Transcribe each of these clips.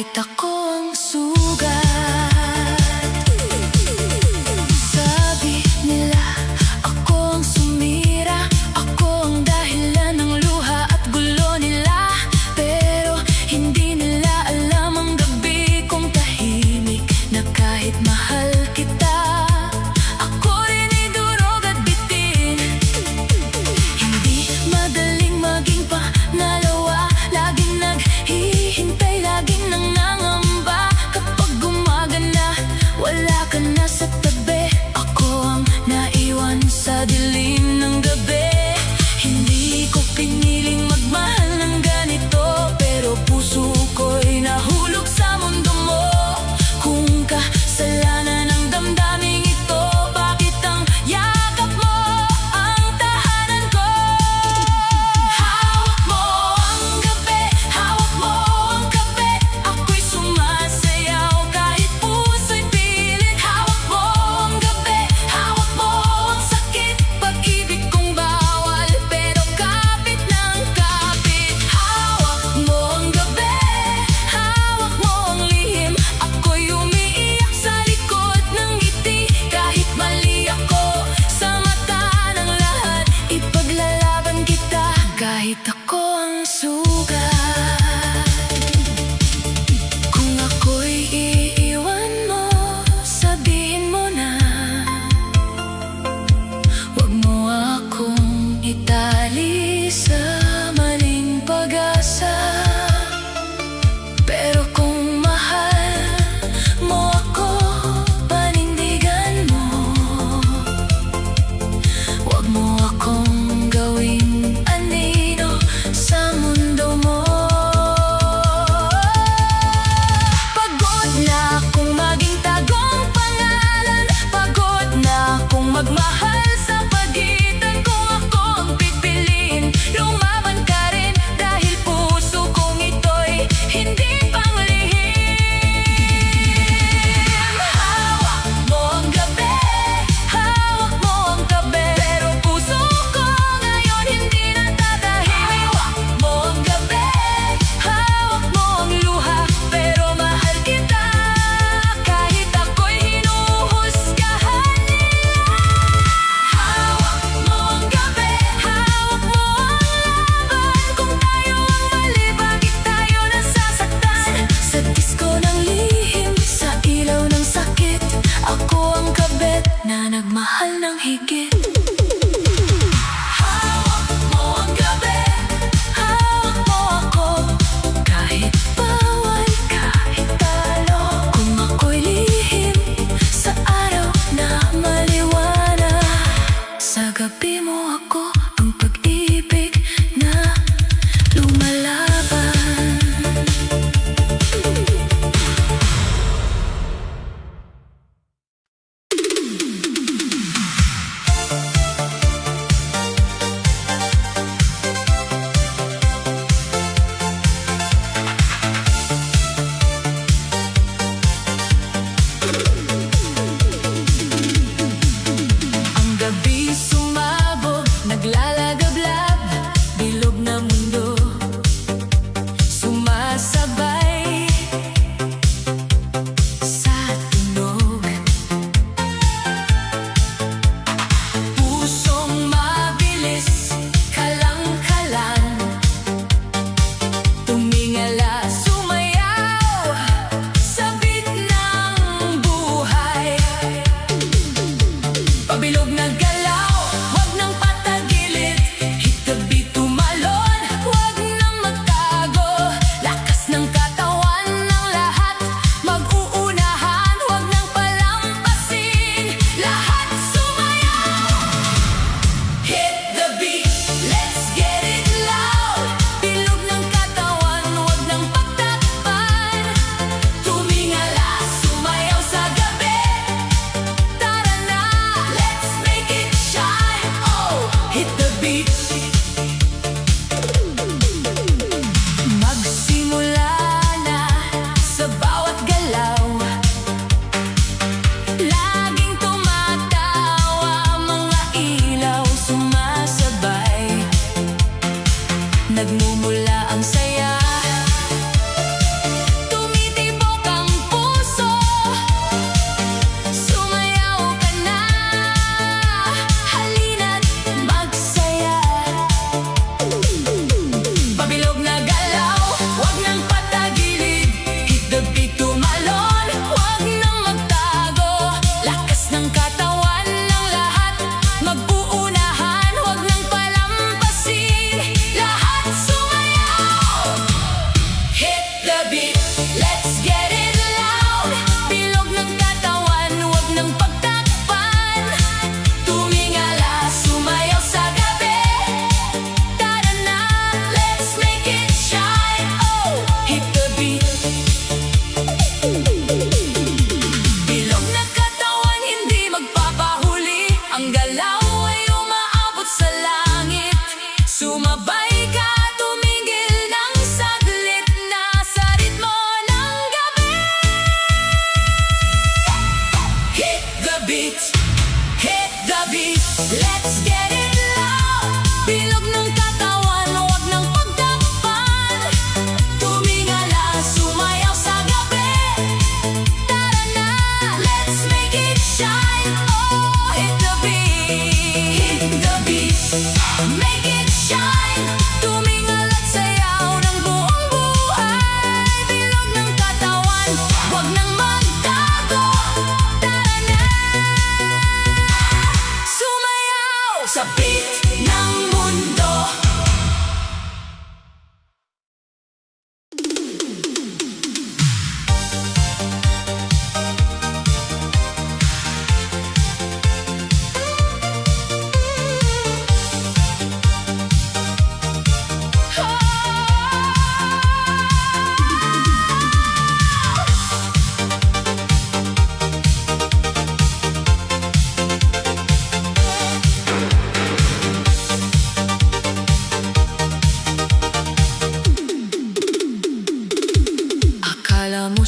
Kahit ako ang sugat, sabi nila ako ang sumira, ako ang dahilan ng luha at gulo nila. Pero hindi nila alam ang gabi kong tahimik, na kahit mahal kita, ako rin ay durog at bitin. Hindi madaling maging panalawa, laging naghihintay, laging nangangamba.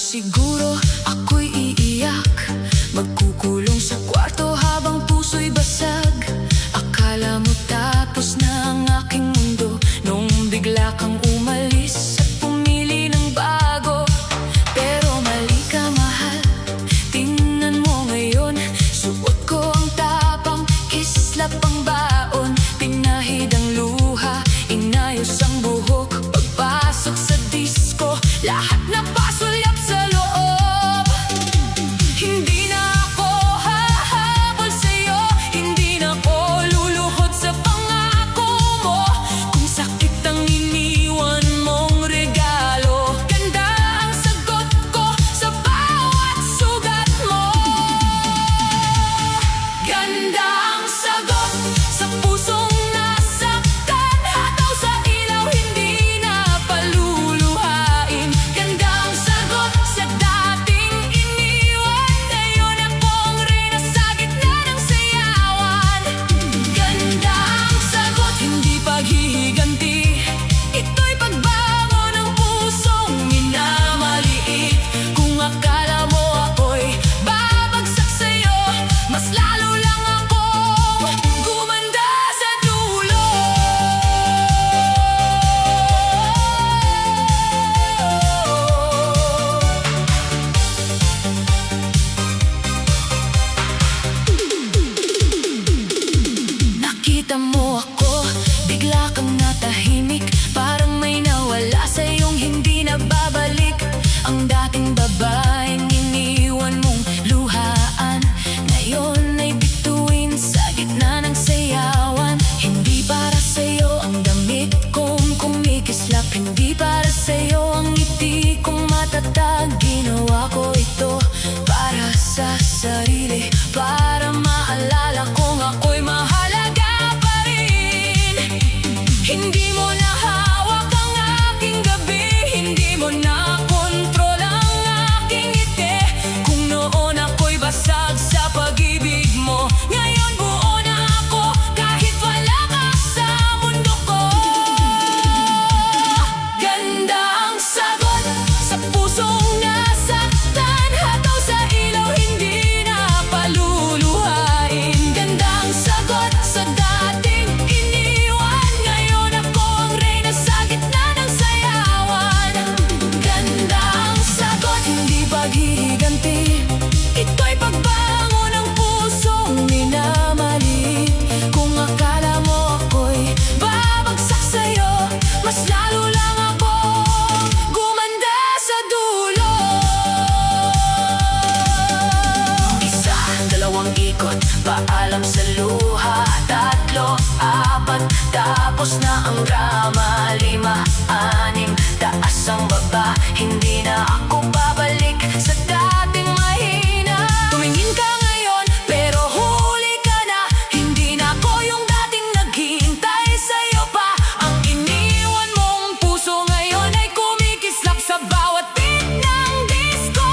siguro ako'y iiyak, magkukulong sa kwarto habang puso'y basag. Akala mo tapos na ang aking mundo nung bigla kang umalis at pumili ng bago. Pero mali ka, mahal, tingnan mo ngayon. Suot ko ang tapang, kislap ang baon, pinahid ang luha, inayos ang buhok. Pagpasok sa disco, lahat na pasulyap sa loob. Hindi na ako hahabol sa'yo, hindi na ako luluhod sa pangako mo. Kung sakit ang iniwan mong regalo, ganda ang sagot ko sa bawat sugat mo. Ganda ang sagot sa pusong nasaktan, hataw sa ilaw, hindi na paluluhain. Ganda ang sagot sa dating iniwan, ngayon ako ang reyna sa gitna ng sayawan. Ganda ang sagot, hindi paghihiganti, ito'y pagbango ng pusong minamaliit. Kung akala mo ako'y babagsak sa'yo, mas lalo lang akong gumanda sa dulo. Nakita mo ako, bigla kang natahimik, parang may nawala sa iyong hindi na babalik. Ang dating babaeng iniwan mong luhaan, ngayon ay bituin sa gitna ng sayawan. Hindi para sa'yo ang damit kong kumikislap, hindi para sa'yo ang ngiti kong matatag. Ginawa ko ito para sa sarili, para maalala kong ako'y mahalaga pa rin. Hindi mo na hawak ang aking gabi, hindi mo na kontrol ang aking ngiti. Kung noon ako'y basag sa pag-ibig mo, ngayon buo na ako kahit wala ka sa mundo ko. Ganda ang sagot sa pusong nasaktan, hataw sa ilaw, hindi na paluluhain. Ganda ang sagot sa dating iniwan, ngayon ako ang reyna sa gitna ng sayawan. Ganda ang sagot, hindi paghihiganti, ito'y pagbango ng pusong minamali. Kung akala mo ako'y babagsak sa'yo, mas lalo lang akong gumanda sa dulo. Isa, dalawang ikot, paalam sa luha. Tatlo, apat, tapos na ang drama. Lima, anim, taas ang baba, hindi na ako babalik sa dating mahina. Tumingin ka ngayon, pero huli ka na, hindi na ako yung dating naghihintay sa'yo pa. Ang iniwan mong puso ngayon ay kumikislap sa bawat beat ng disco.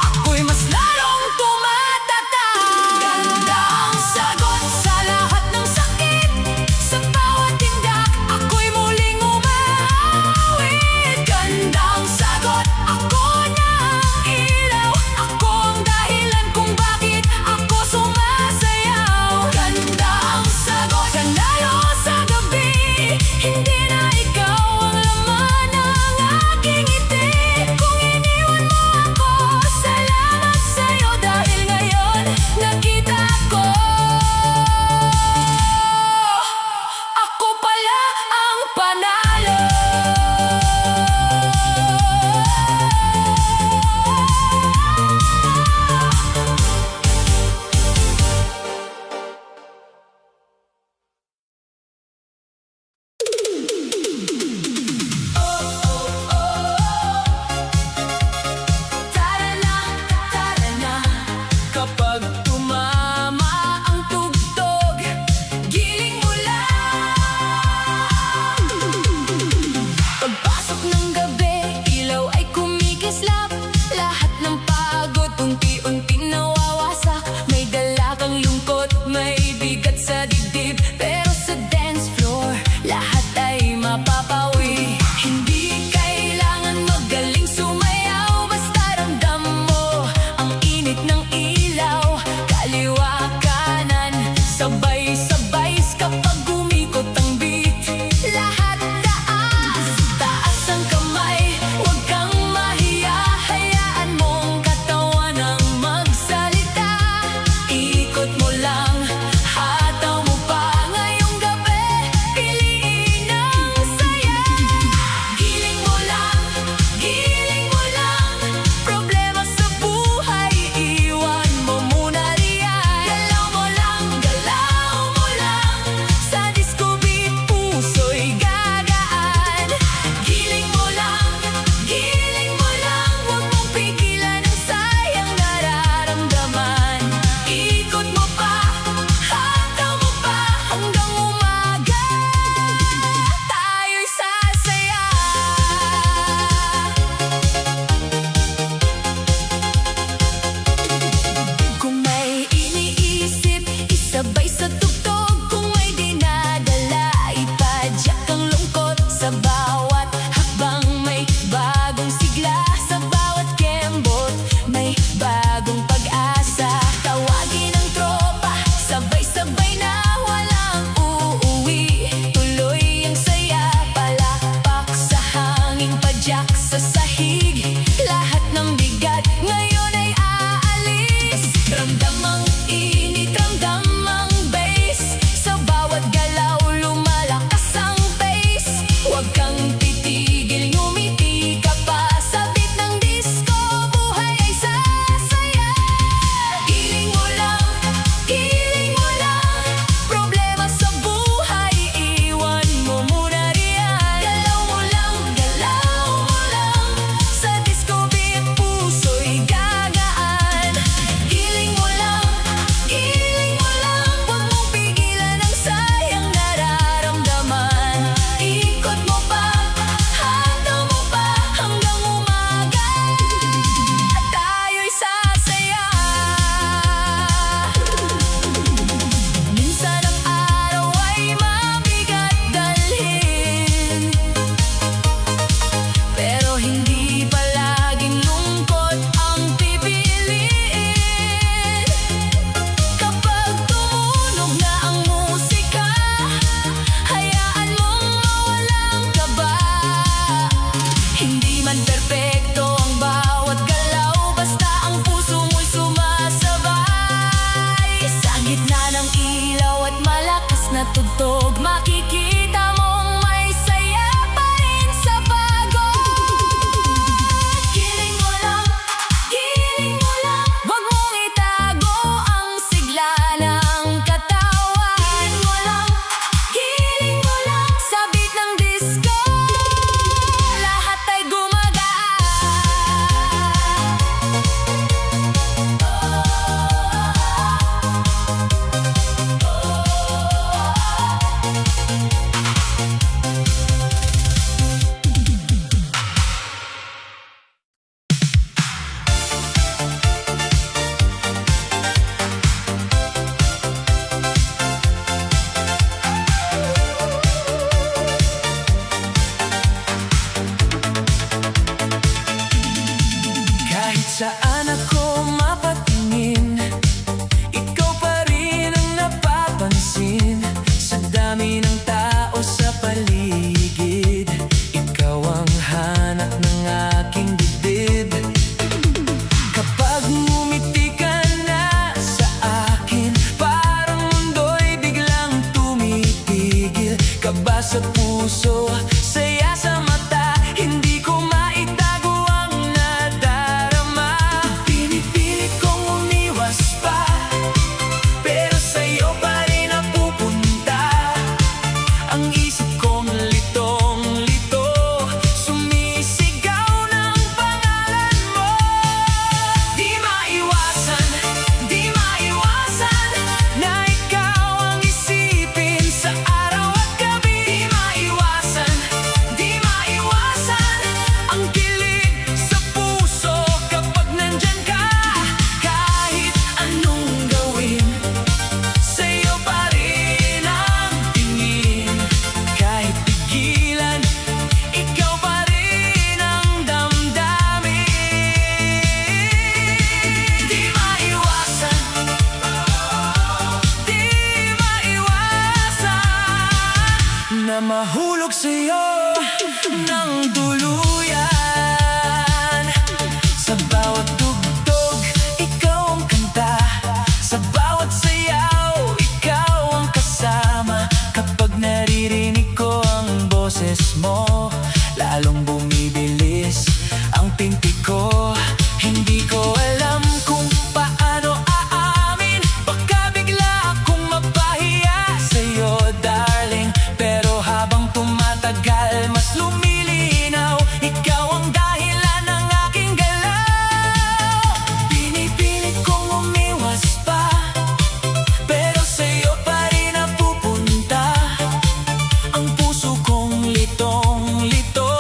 Ako'y mas lalong tumatatag. Ganda ang sagot sa lahat ng sakit, sa bawat tindak, ako'y muling umawit. Ganda ang sagot, ako na ang ilaw, ako ang dahilan kung bakit ako sumasayaw. Ganda ang sagot, kalayo sa gabi, hindi na ikaw ang laman ng aking ngiti. Kung iniwan mo ako, salamat sa'yo, dahil ngayon nakita ko, ako pala ang panalo. Tara na, tara na. Kapag tumama ang tugtog, giling mo lang. Pagpasok ng gabi, ilaw ay kumikislap, lahat ng pagod unti-unti nawawasak. May dala kang lungkot, may bigat sa dibdib, pero sa dance floor, lahat ay mapapawi. Hindi kailangan magaling sumayaw, Tiyak sa sahig, lahat ng bigat ngayon ay aalis. Ramdam ang init, ramdam ang bass. Sa bawat galaw lumalakas ang pace. Huwag kang titigil, ngumiti ka pa. Sa beat ng disco, buhay ay sasaya. Giling mo lang, giling mo lang. Problema sa buhay, iwan mo muna riyan. Galaw mo lang, galaw mo lang. Sa disco beat, puso'y gagaan. Giling mo lang, giling mo lang. Huwag mong pigilan ang sayang nararamdaman. Ikot mo pa, hataw mo pa, hanggang umaga tayo'y sasaya. Minsan ang araw ay mabigat dalhin, pero hindi palaging lungkot ang pipiliin. Kapag tumunog na ang musika, hayaan mong mawalang kaba. Hindi man perpekto ang bawat galaw, basta ang puso mo'y sumasabay. Sa gitna ng ilaw at malakas na tugtog, makikita mong may saya pa rin sa pagod. Giling mo lang, giling mo lang. Huwag mong itago ang sigla ng katawan. Giling mo lang, giling mo lang. Sa beat ng disco, lahat ay kahit saan ako mapatingin, ikaw pa rin ang napapansin. Sa dami ng tao sa paligid, ikaw ang hanap ng aking dibdib. Kapag ngumiti ka na sa akin, parang mundo'y biglang tumitigil. Kaba sa puso, saya sa mata, hindi ko maitago ang nadarama. Pinipilit kong umiwas pa, pero sa'yo pa rin napupunta. Ang isip kong litong-lito, sumisigaw ng pangalan mo. Di maiwasan na ikaw ang isipin sa araw at gabi. Di maiwasan ang kilig sa puso kapag nandyan ka. Kahit anong gawin, sa'yo pa rin ang tingin. Kahit pigilan, ikaw pa rin ang damdamin. Di maiwasan na mahulog sa'yo ng tuluyan. Sa bawat tugtog, ikaw ang kanta. Sa bawat sayaw, ikaw ang kasama. Kapag naririnig ko ang boses mo, lalong bumibilis ang pinti ko. Hindi ko alam kung paano aamin, baka bigla akong mapahiya sa'yo, darling. Pero habang tumatagal, mas lumilinaw, ikaw ang dahilan ng aking galaw. Pinipilit kong umiwas pa, pero sa'yo pa rin napupunta. Ang puso kong litong-lito,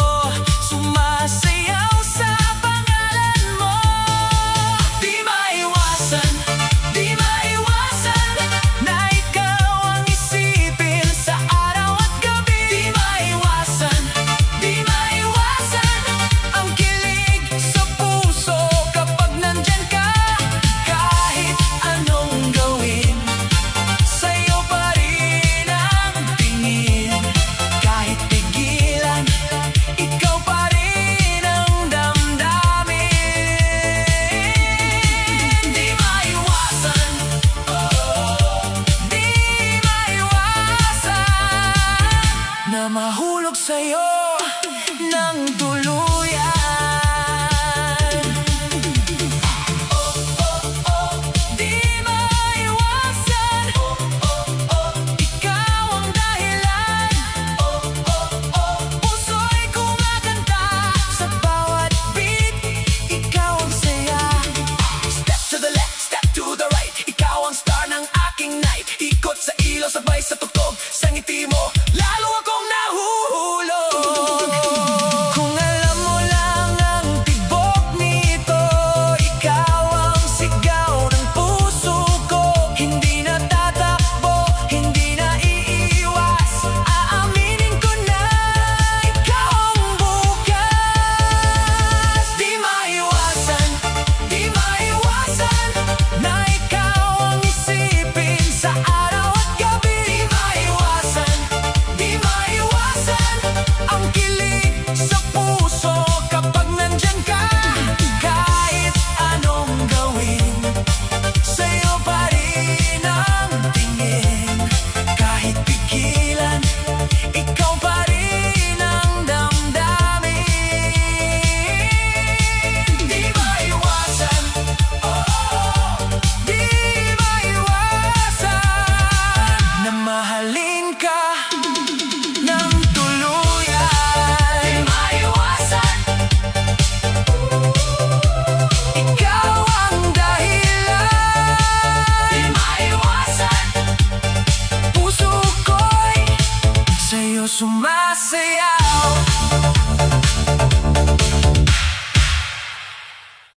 sumasayaw.